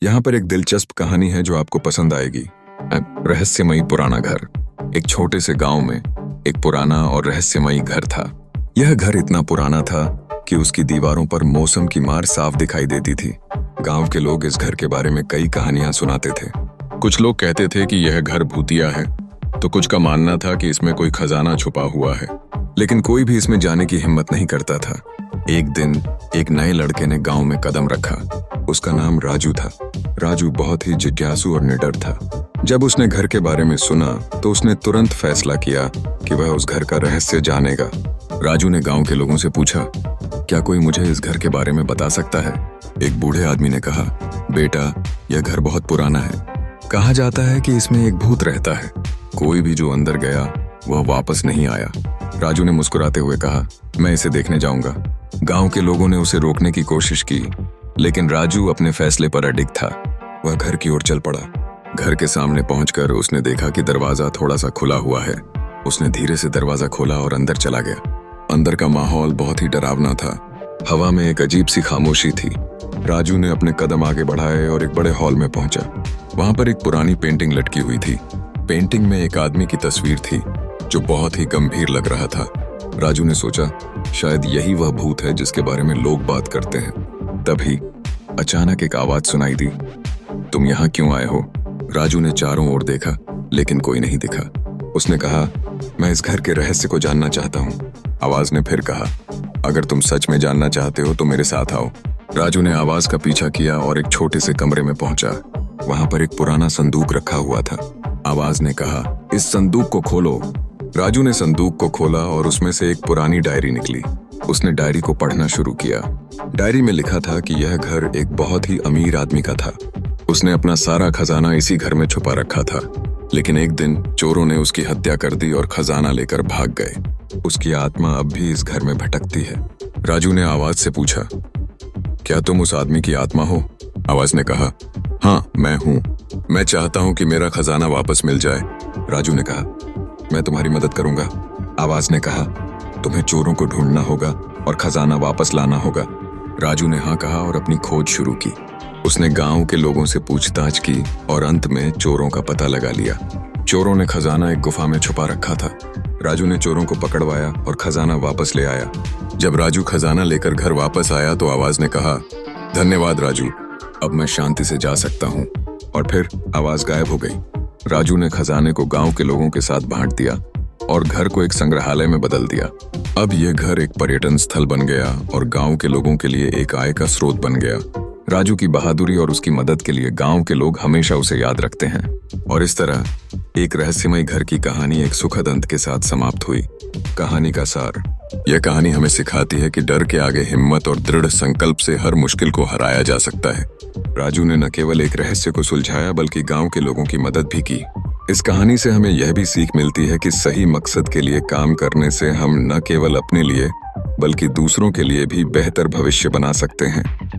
यहाँ पर एक दिलचस्प कहानी है जो आपको पसंद आएगी। रहस्यमयी पुराना घर। एक छोटे से गांव में एक पुराना और रहस्यमयी घर था। यह घर इतना पुराना था कि उसकी दीवारों पर मौसम की मार साफ दिखाई देती थी। गांव के लोग इस घर के बारे में कई कहानियां सुनाते थे। कुछ लोग कहते थे कि यह घर भूतिया है, तो कुछ का मानना था कि इसमें कोई खजाना छुपा हुआ है, लेकिन कोई भी इसमें जाने की हिम्मत नहीं करता था। एक दिन एक नए लड़के ने गांव में कदम रखा। उसका नाम राजू था। राजू बहुत ही जिज्ञासु और निडर था। जब उसने घर के बारे में सुना तो उसने तुरंत फैसला किया कि वह उस घर का रहस्य जानेगा। राजू ने गांव के लोगों से पूछा, क्या कोई मुझे इस घर के बारे में बता सकता है? एक बूढ़े आदमी ने कहा, बेटा, यह घर बहुत पुराना है। कहा जाता है कि इसमें एक भूत रहता है। कोई भी जो अंदर गया वह वापस नहीं आया। राजू ने मुस्कुराते हुए कहा, मैं इसे देखने जाऊंगा। गांव के लोगों ने उसे रोकने की कोशिश की, लेकिन राजू अपने फैसले पर अडिग था। वह घर की ओर चल पड़ा। घर के सामने पहुंचकर उसने देखा कि दरवाजा थोड़ा सा खुला हुआ है। उसने धीरे से दरवाजा खोला और अंदर चला गया। अंदर का माहौल बहुत ही डरावना था। हवा में एक अजीब सी खामोशी थी। राजू ने अपने कदम आगे बढ़ाए और एक बड़े हॉल में पहुंचा। वहां पर एक पुरानी पेंटिंग लटकी हुई थी। पेंटिंग में एक आदमी की तस्वीर थी जो बहुत ही गंभीर लग रहा था। राजू ने सोचा, शायद यही वह भूत है जिसके बारे में लोग बात करते हैं। तभी अचानक एक आवाज सुनाई दी, तुम यहाँ क्यों आए हो? राजू ने चारों ओर देखा, लेकिन कोई नहीं दिखा। उसने कहा, मैं इस घर के रहस्य को जानना चाहता हूँ। आवाज ने फिर कहा, अगर तुम सच में जानना चाहते हो तो मेरे साथ आओ। राजू ने आवाज का पीछा किया और एक छोटे से कमरे में पहुंचा। वहां पर एक पुराना संदूक रखा हुआ था। आवाज ने कहा, इस संदूक को खोलो। राजू ने संदूक को खोला और उसमें से एक पुरानी डायरी निकली। उसने डायरी को पढ़ना शुरू किया। डायरी में लिखा था कि यह घर एक बहुत ही अमीर आदमी का था। उसने अपना सारा खजाना इसी घर में छुपा रखा था, लेकिन एक दिन चोरों ने उसकी हत्या कर दी और खजाना लेकर भाग गए। उसकी आत्मा अब भी इस घर में भटकती है। राजू ने आवाज से पूछा, क्या तुम उस आदमी की आत्मा हो? आवाज ने कहा, हाँ, मैं हूँ। मैं चाहता हूँ कि मेरा खजाना वापस मिल जाए। राजू ने कहा, मैं तुम्हारी मदद करूंगा। आवाज ने कहा, तुम्हें चोरों को ढूंढना होगा और खजाना वापस लाना होगा। राजू ने हाँ कहा और अपनी खोज शुरू की। उसने गांव के लोगों से पूछताछ की और अंत में चोरों का पता लगा लिया। चोरों ने खजाना एक गुफा में छुपा रखा था। राजू ने चोरों को पकड़वाया और खजाना वापस ले आया। जब राजू खजाना लेकर घर वापस आया तो आवाज ने कहा, धन्यवाद राजू, अब मैं शांति से जा सकता हूँ। और फिर आवाज गायब हो गई। राजू ने खजाने को गांव के लोगों के साथ बांट दिया और घर को एक संग्रहालय में बदल दिया। अब यह घर एक पर्यटन स्थल बन गया और गांव के लोगों के लिए एक आय का स्रोत बन गया। राजू की बहादुरी और उसकी मदद के लिए गांव के लोग हमेशा उसे याद रखते हैं। और इस तरह एक रहस्यमय घर की कहानी एक सुखद अंत के साथ समाप्त हुई। कहानी का सार, यह कहानी हमें सिखाती है कि डर के आगे हिम्मत और दृढ़ संकल्प से हर मुश्किल को हराया जा सकता है। राजू ने न केवल एक रहस्य को सुलझाया बल्कि गांव के लोगों की मदद भी की। इस कहानी से हमें यह भी सीख मिलती है कि सही मकसद के लिए काम करने से हम न केवल अपने लिए बल्कि दूसरों के लिए भी बेहतर भविष्य बना सकते हैं।